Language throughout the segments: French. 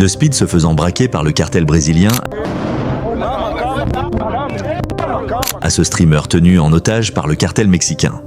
De Speed se faisant braquer par le cartel brésilien à ce streamer tenu en otage par le cartel mexicain.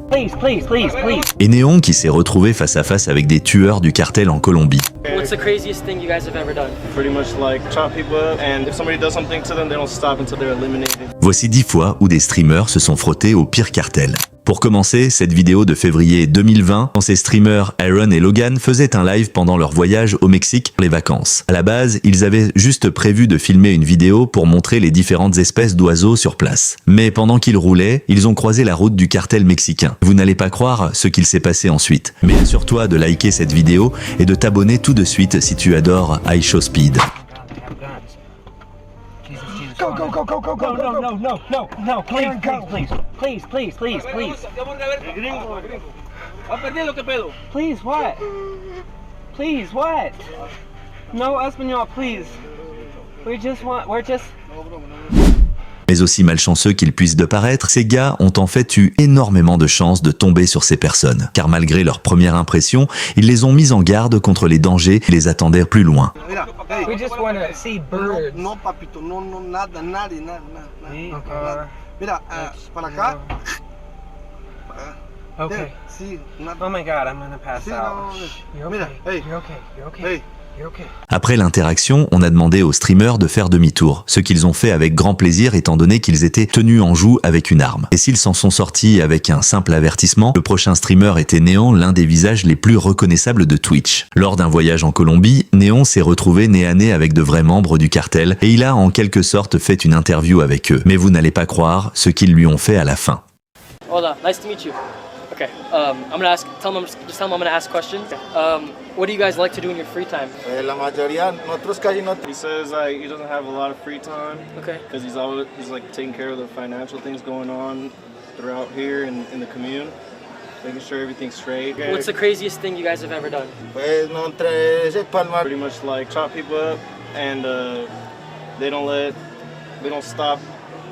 Et Néon qui s'est retrouvé face à face avec des tueurs du cartel en Colombie. What's the craziest thing you guys have ever done? Pretty much like chop people up, and if somebody does something to them, they don't stop until they're eliminated. Voici 10 fois où des streamers se sont frottés au pire cartel. Pour commencer, cette vidéo de février 2020, quand ces streamers Aaron et Logan faisaient un live pendant leur voyage au Mexique pour les vacances. À la base, ils avaient juste prévu de filmer une vidéo pour montrer les différentes espèces d'oiseaux sur place. Mais pendant qu'ils roulaient, ils ont croisé la route du cartel mexicain. Vous n'allez pas croire ce qu'il s'est passé ensuite. Mais assure-toi de liker cette vidéo et de t'abonner tout de suite si tu adores iShowSpeed. Go, go, go, go, go, go, No, go, no, go. no, no, no, no, please, please, please, please, please, please. Please, what? Please, what? No, Espanol, please. We're just... Mais aussi malchanceux qu'ils puissent de paraître, ces gars ont en fait eu énormément de chance de tomber sur ces personnes. Car malgré leur première impression, ils les ont mis en garde contre les dangers qui les attendaient plus loin. Mira, hey. We just want to see birds. No, papito, no, no, nada, nadie, nada, Sí, nada. Mira, para acá. Okay. Sí, nada. Oh my God, I'm gonna pass Sí, out. no, You're mira, okay. hey. You're okay. You're okay. Hey. You're okay. Après l'interaction, on a demandé aux streamers de faire demi-tour, ce qu'ils ont fait avec grand plaisir étant donné qu'ils étaient tenus en joue avec une arme. Et s'ils s'en sont sortis avec un simple avertissement, le prochain streamer était Néon, l'un des visages les plus reconnaissables de Twitch. Lors d'un voyage en Colombie, Néon s'est retrouvé nez à nez avec de vrais membres du cartel et il a en quelque sorte fait une interview avec eux. Mais vous n'allez pas croire ce qu'ils lui ont fait à la fin. Hola, nice to meet you. Okay, I'm gonna ask. Tell them I'm gonna ask questions. What do you guys like to do in your free time? La mayoría, nosotros casi no. He says like he doesn't have a lot of free time Okay. because he's like taking care of the financial things going on throughout here in the commune, making sure everything's straight. What's the craziest thing you guys have ever done? Pues no entre ese palmar. Pretty much like chop people up, and they don't stop.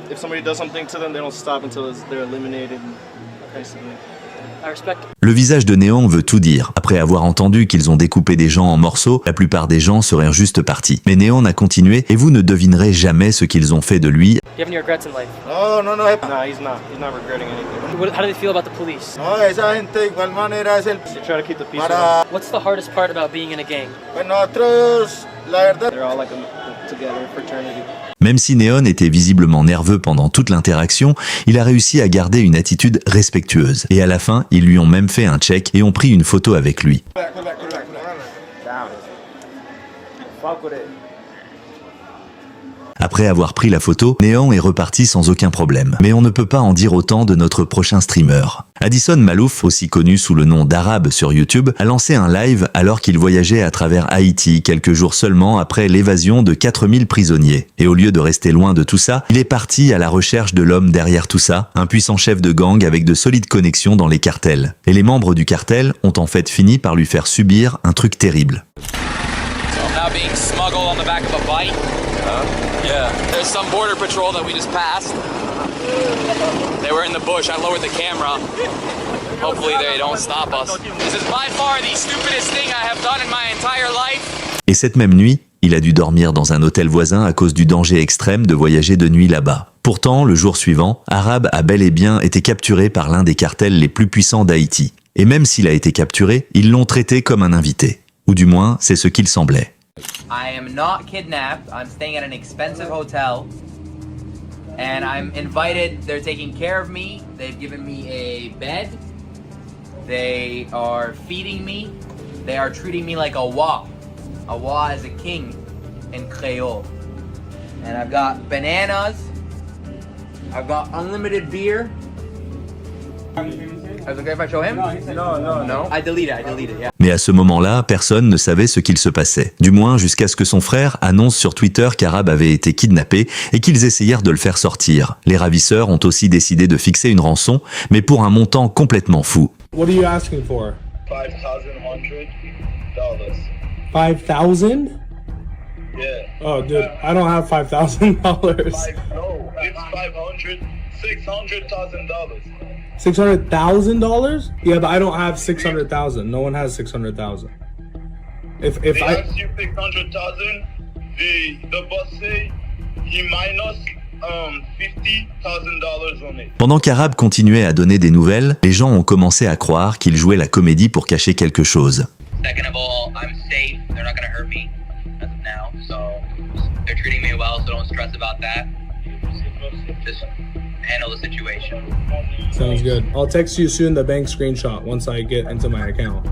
If somebody does something to them, they don't stop until they're eliminated. Basically. I respect. Le visage de Néon veut tout dire. Après avoir entendu qu'ils ont découpé des gens en morceaux, la plupart des gens seraient juste partis. Mais Néon a continué et vous ne devinerez jamais ce qu'ils ont fait de lui. Do you have any regrets in life? No, no, no. Nah, he's not. He's not regretting anything. How do they feel about the police? No, esa gente de igual manera es el. They try to keep the peace. Para. What's the hardest part about being in a gang? Pues nosotros, la verdad. They're all like together, fraternity. Même si Néon était visiblement nerveux pendant toute l'interaction, il a réussi à garder une attitude respectueuse. Et à la fin, ils lui ont même fait un check et ont pris une photo avec lui. Après avoir pris la photo, Néon est reparti sans aucun problème. Mais on ne peut pas en dire autant de notre prochain streamer. Addison Malouf, aussi connu sous le nom d'Arabe sur YouTube, a lancé un live alors qu'il voyageait à travers Haïti quelques jours seulement après l'évasion de 4000 prisonniers. Et au lieu de rester loin de tout ça, il est parti à la recherche de l'homme derrière tout ça, un puissant chef de gang avec de solides connexions dans les cartels. Et les membres du cartel ont en fait fini par lui faire subir un truc terrible. Now being smuggled on the back of a bike. Yeah. There's some border patrol that we just passed. They were in the bush. I lowered the camera. Hopefully they don't stop us. This is by far the stupidest thing I have done in my entire life. Et cette même nuit, il a dû dormir dans un hôtel voisin à cause du danger extrême de voyager de nuit là-bas. Pourtant, le jour suivant, Arabe a bel et bien été capturé par l'un des cartels les plus puissants d'Haïti. Et même s'il a été capturé, ils l'ont traité comme un invité. Ou du moins, c'est ce qu'il semblait. I am not kidnapped. I'm staying at an expensive hotel. And I'm invited. They're taking care of me. They've given me a bed. They are feeding me. They are treating me like a wa. A wa is a king in Creole. And I've got bananas. I've got unlimited beer. Is it okay if I show him? No. I delete it, yeah. Mais à ce moment-là, personne ne savait ce qu'il se passait. Du moins jusqu'à ce que son frère annonce sur Twitter qu'Arabe avait été kidnappé et qu'ils essayèrent de le faire sortir. Les ravisseurs ont aussi décidé de fixer une rançon, mais pour un montant complètement fou. What are you asking for? $5,100. $5,000? Yeah. Oh, dude, I don't have $5,000. No, it's $600,000. $600,000? Yeah, but I don't have 600,000. No one has 600,000. If They I ask you 600,000. The boss say he minus $50,000 on it. Pendant qu'Arabe continuait à donner des nouvelles, les gens ont commencé à croire qu'il jouait la comédie pour cacher quelque chose. Second of all, I'm safe. They're not gonna hurt me as of now, so they're treating me well, so don't stress about that. Just handle the situation. sounds good. I'll text you soon the bank screenshot once I get into my account.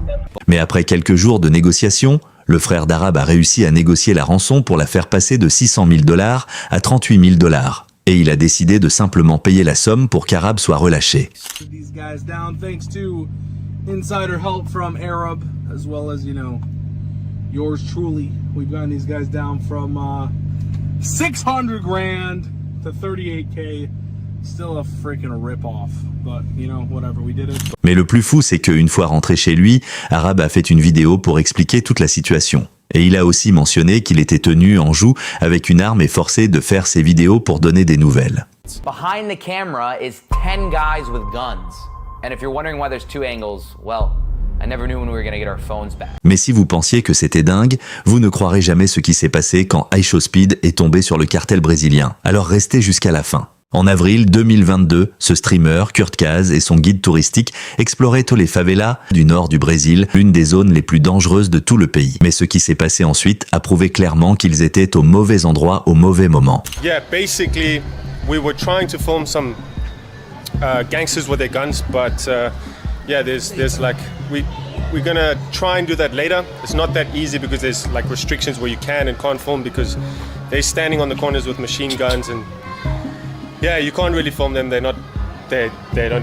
Mais après quelques jours de négociations, le frère d'Arabe a réussi à négocier la rançon pour la faire passer de $600,000 à $38,000. Et il a décidé de simplement payer la somme pour qu'Arabe soit relâché. These guys down thanks to insider help from Arab as well as, yours truly. We've gotten these guys down from $600,000 to $38K. Still a freaking rip-off, but whatever, we did it. Mais le plus fou, c'est qu'une fois rentré chez lui, Arabe a fait une vidéo pour expliquer toute la situation. Et il a aussi mentionné qu'il était tenu en joue avec une arme et forcé de faire ses vidéos pour donner des nouvelles. Behind the camera is 10 guys with guns. And if you're wondering why there's two angles, well, I never knew when we were gonna get our phones back. Mais si vous pensiez que c'était dingue, vous ne croirez jamais ce qui s'est passé quand iShowSpeed est tombé sur le cartel brésilien. Alors restez jusqu'à la fin. En avril 2022, ce streamer, Kurt Kaz, et son guide touristique exploraient tous les favelas du nord du Brésil, l'une des zones les plus dangereuses de tout le pays. Mais ce qui s'est passé ensuite a prouvé clairement qu'ils étaient au mauvais endroit au mauvais moment. Yeah, basically, we were trying to film some gangsters with their guns, but yeah, there's like we're gonna try and do that later. It's not that easy because there's like restrictions where you can and can't film because they're standing on the corners with machine guns and yeah, you can't really film them. They don't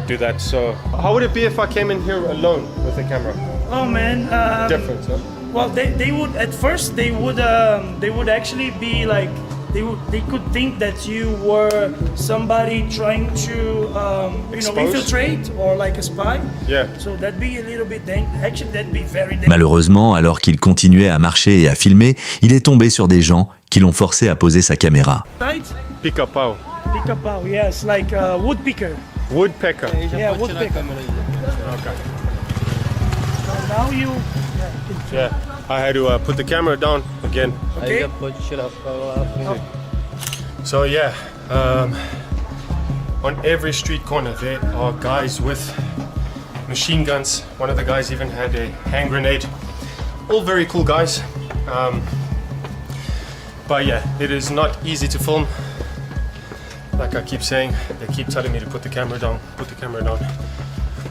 do that. So how would it be if I came in here alone with the camera? Oh man, Different, huh? well they would at first they would actually be like they could think that you were somebody trying to infiltrate or like a spy. Yeah. So that'd be a little bit actually that'd be very dangerous. Malheureusement, alors qu'il continuait à marcher et à filmer, il est tombé sur des gens qui l'ont forcé à poser sa caméra. Pick up how? Pick up pow, yes, like woodpecker. Woodpecker. Yeah, woodpecker. Okay. So now you. Yeah, I had to put the camera down again. Okay. So yeah, on every street corner there are guys with machine guns. One of the guys even had a hand grenade. All very cool guys. But yeah, it is not easy to film. Like I keep saying, they keep telling me to put the camera down.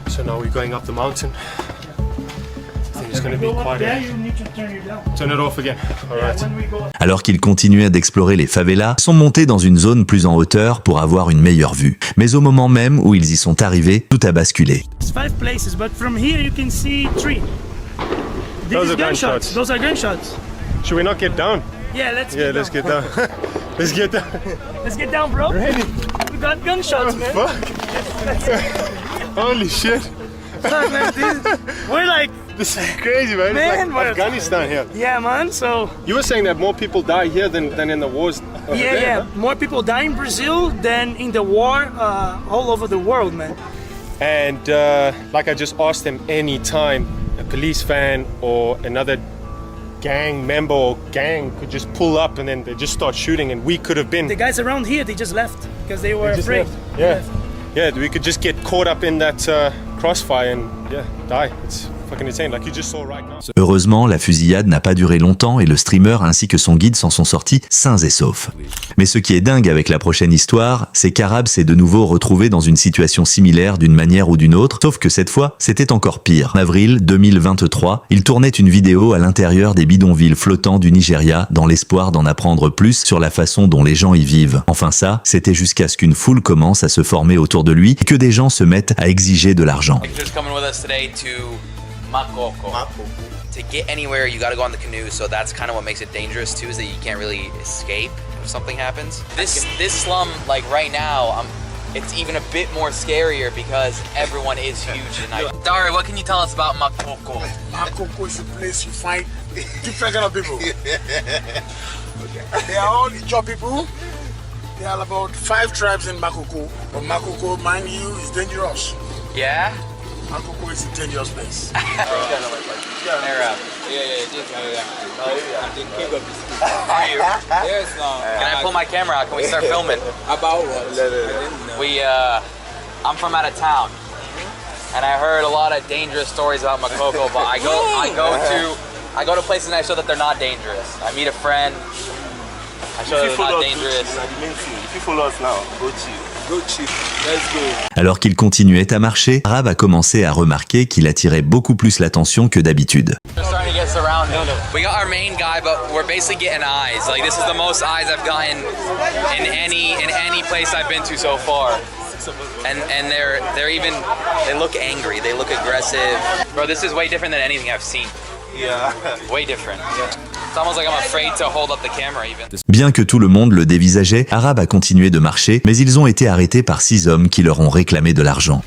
So now we're going up the mountain. I think it's going to be quite Yeah, you need to turn it down. Turn it off again. All right. When we go. Alors qu'ils continuaient d'explorer les favelas, sont montés dans une zone plus en hauteur pour avoir une meilleure vue. Mais au moment même où ils y sont arrivés, tout a basculé. It's 5 places, but from here you can see 3. Those are gunshots. Those are gunshots. Should we not get down? Yeah, let's Yeah, get let's down. get down. Let's get down. Let's get down, bro. Ready? We got gunshots, man. Holy shit. Look, man, we're like, This is crazy, man. Man, It's like Afghanistan here. yeah, man. So You were saying that more people die here than in the wars over there, yeah, huh? more people die in Brazil than in the war all over the world, man. And like I just asked them, any time a police van or another gang member or gang could just pull up and then they just start shooting and we could have been... The guys around here, they just left because they were They just afraid. left. Yeah. Yeah, we could just get caught up in that crossfire and yeah, die. It's fucking insane, like you just saw right now. Heureusement, la fusillade n'a pas duré longtemps et le streamer ainsi que son guide s'en sont sortis sains et saufs. Mais ce qui est dingue avec la prochaine histoire, c'est qu'Arabe s'est de nouveau retrouvé dans une situation similaire d'une manière ou d'une autre, sauf que cette fois, c'était encore pire. En avril 2023, il tournait une vidéo à l'intérieur des bidonvilles flottants du Nigeria dans l'espoir d'en apprendre plus sur la façon dont les gens y vivent. Enfin ça, c'était jusqu'à ce qu'une foule commence à se former autour de lui et que des gens se mettent à exiger de l'argent. Just coming with us today to Makoko. To get anywhere, you gotta go on the canoe, so that's kind of what makes it dangerous too, is that you can't really escape if something happens. This slum, like right now, it's even a bit more scarier because everyone is huge tonight. Dari, what can you tell us about Makoko? Makoko is a place you find different kind of people. They are all Ijaw people. There are about 5 tribes in Makoko. But Makoko, mind you, is dangerous. Yeah? Akoko is a dangerous place. I'm the king of this place. Are you? Yes, no. Can I pull my camera out? Can we start filming? About what? I'm from out of town, and I heard a lot of dangerous stories about Makoko. But I go to places and I show that they're not dangerous. I meet a friend. I show that they're not dangerous. If you follow us now, go chill. Go chill. Let's go. Alors qu'il continuait à marcher, Arab a commencé à remarquer qu'il attirait beaucoup plus l'attention que d'habitude. We're starting to get surrounded. We got our main guy, but we're basically getting eyes. Like, this is the most eyes I've gotten in any place I've been to so far. And they look angry, they look aggressive. Bro, this is way different than anything I've seen. Yeah. Way different. It's almost like I'm afraid to hold up the camera even. Bien que tout le monde le dévisageait, Arab a continué de marcher, mais ils ont été arrêtés par 6 hommes qui leur ont réclamé de l'argent.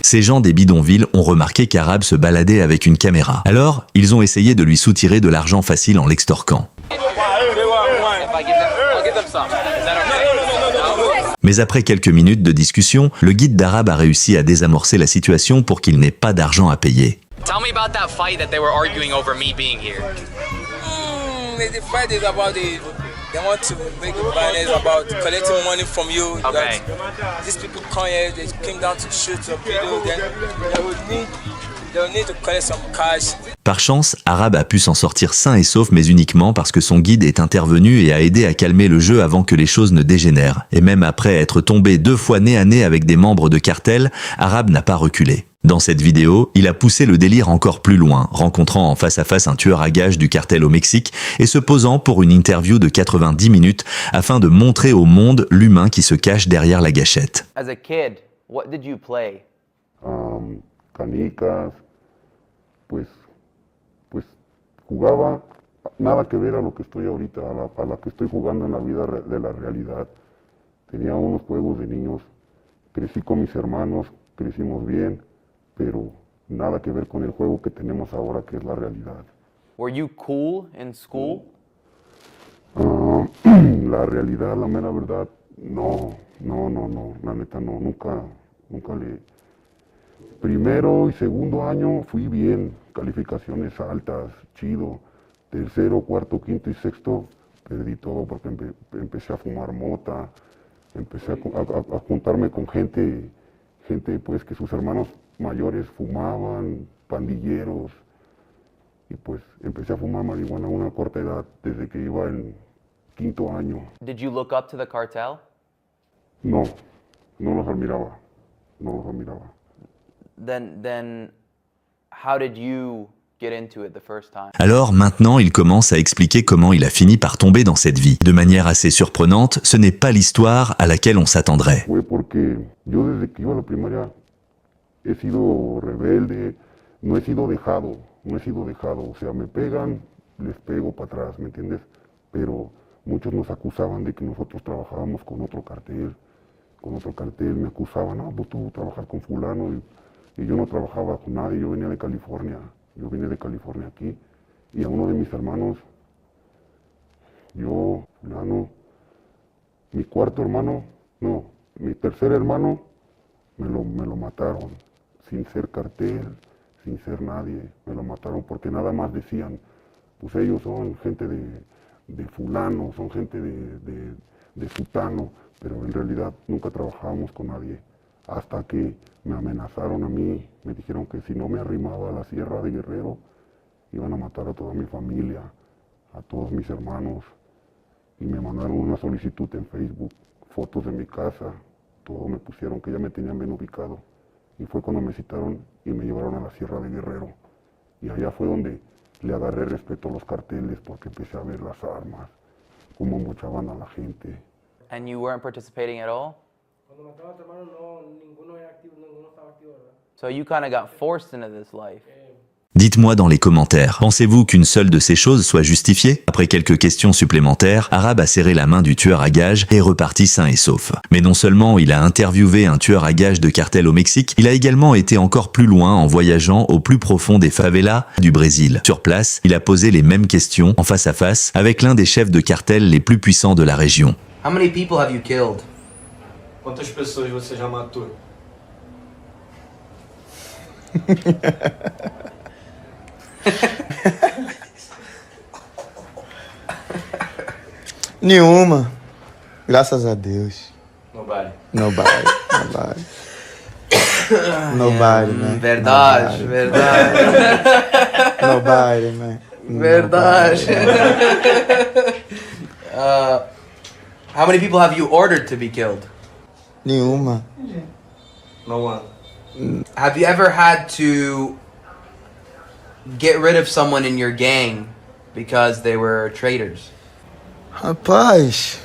Ces gens des bidonvilles ont remarqué qu'Arab se baladait avec une caméra. Alors, ils ont essayé de lui soutirer de l'argent facile en l'extorquant. Mais après quelques minutes de discussion, le guide d'Arab a réussi à désamorcer la situation pour qu'il n'ait pas d'argent à payer. Tell me about that fight that they were arguing over me being here. The fight is about they want to make a business about collecting money from you. Okay. These people come here, they came down to shoot some people, then they will need to collect some cash. Par chance, Arab a pu s'en sortir sain et sauf, mais uniquement parce que son guide est intervenu et a aidé à calmer le jeu avant que les choses ne dégénèrent. Et même après être tombé 2 fois nez à nez avec des membres de cartel, Arab n'a pas reculé. Dans cette vidéo, il a poussé le délire encore plus loin, rencontrant en face à face un tueur à gages du cartel au Mexique et se posant pour une interview de 90 minutes afin de montrer au monde l'humain qui se cache derrière la gâchette. As a kid, what did you play? Canicas, pues jugaba nada que ver a lo que estoy ahorita, a la que estoy jugando en la vida de la realidad. Tenía unos juegos de niños, crecí con mis hermanos, crecimos bien, pero nada que ver con el juego que tenemos ahora, que es la realidad. Were you cool in school? La realidad, la mera verdad, no, la neta no, nunca le... Primero y segundo año fui bien, calificaciones altas, chido. Tercero, cuarto, quinto y sexto perdí todo porque empecé a fumar mota, empecé a juntarme con gente pues que sus hermanos mayores fumaban, pandilleros, y pues empecé a fumar marihuana a una corta edad desde que iba en quinto año. Did you look up to the cartel? No los admiraba. Then how did you get into it the first time? Alors maintenant, il commence à expliquer comment il a fini par tomber dans cette vie. De manière assez surprenante, ce n'est pas l'histoire à laquelle on s'attendrait. Fue porque yo desde que iba a la primaria he sido rebelde, no he sido dejado, o sea, me pegan, les pego para atrás, ¿me entiendes? Pero muchos nos acusaban de que nosotros trabajábamos con otro cartel, me acusaban, no, pues tú trabajas con fulano, y yo no trabajaba con nadie, yo vine de California aquí, y a uno de mis hermanos, mi tercer hermano, me lo mataron, sin ser cartel, sin ser nadie, me lo mataron porque nada más decían, pues ellos son gente de fulano, son gente de sutano, pero en realidad nunca trabajábamos con nadie. Hasta que me amenazaron a mí, me dijeron que si no me arrimaba a la Sierra de Guerrero, iban a matar a toda mi familia, a todos mis hermanos, y me mandaron una solicitud en Facebook, fotos de mi casa, todo me pusieron que ya me tenían bien ubicado, y fue cuando me citaron y me llevaron a la Sierra de Guerrero, y allá fue donde le agarré respeto a los carteles porque empecé a ver las armas, cómo mochaban a la gente. And you weren't participating at all? Cuando mataba a tu hermano, ninguno estaba activo, ¿verdad? So you kind of got forced into this life. Dites-moi dans les commentaires, pensez-vous qu'une seule de ces choses soit justifiée? Après quelques questions supplémentaires, Arab a serré la main du tueur à gages et est reparti sain et sauf. Mais non seulement il a interviewé un tueur à gages de cartel au Mexique, il a également été encore plus loin en voyageant au plus profond des favelas du Brésil. Sur place, il a posé les mêmes questions en face à face avec l'un des chefs de cartel les plus puissants de la région. How many people have you killed? Quantas pessoas você já matou? Nenhuma. Graças a Deus. Nobody. Nobody. Nobody. Nobody, man. Verdade, verdade. Nobody, man. Verdade. How many people have you ordered to be killed? Nenhuma. No one. Have you ever had to get rid of someone in your gang because they were traitors? Rapaz.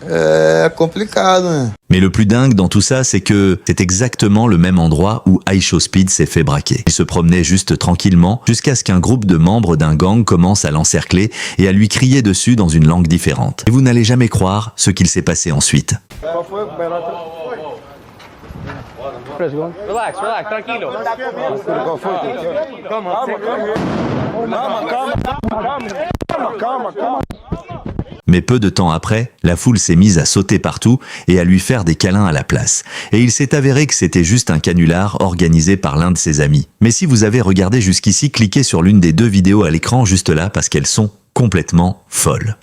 É complicado, né? Mais le plus dingue dans tout ça, c'est que c'est exactement le même endroit où iShowSpeed s'est fait braquer. Il se promenait juste tranquillement jusqu'à ce qu'un groupe de membres d'un gang commence à l'encercler et à lui crier dessus dans une langue différente. Et vous n'allez jamais croire ce qu'il s'est passé ensuite. Relax, relax, tranquilo. Mais peu de temps après, la foule s'est mise à sauter partout et à lui faire des câlins à la place. Et il s'est avéré que c'était juste un canular organisé par l'un de ses amis. Mais si vous avez regardé jusqu'ici, cliquez sur l'une des deux vidéos à l'écran juste là parce qu'elles sont complètement folles.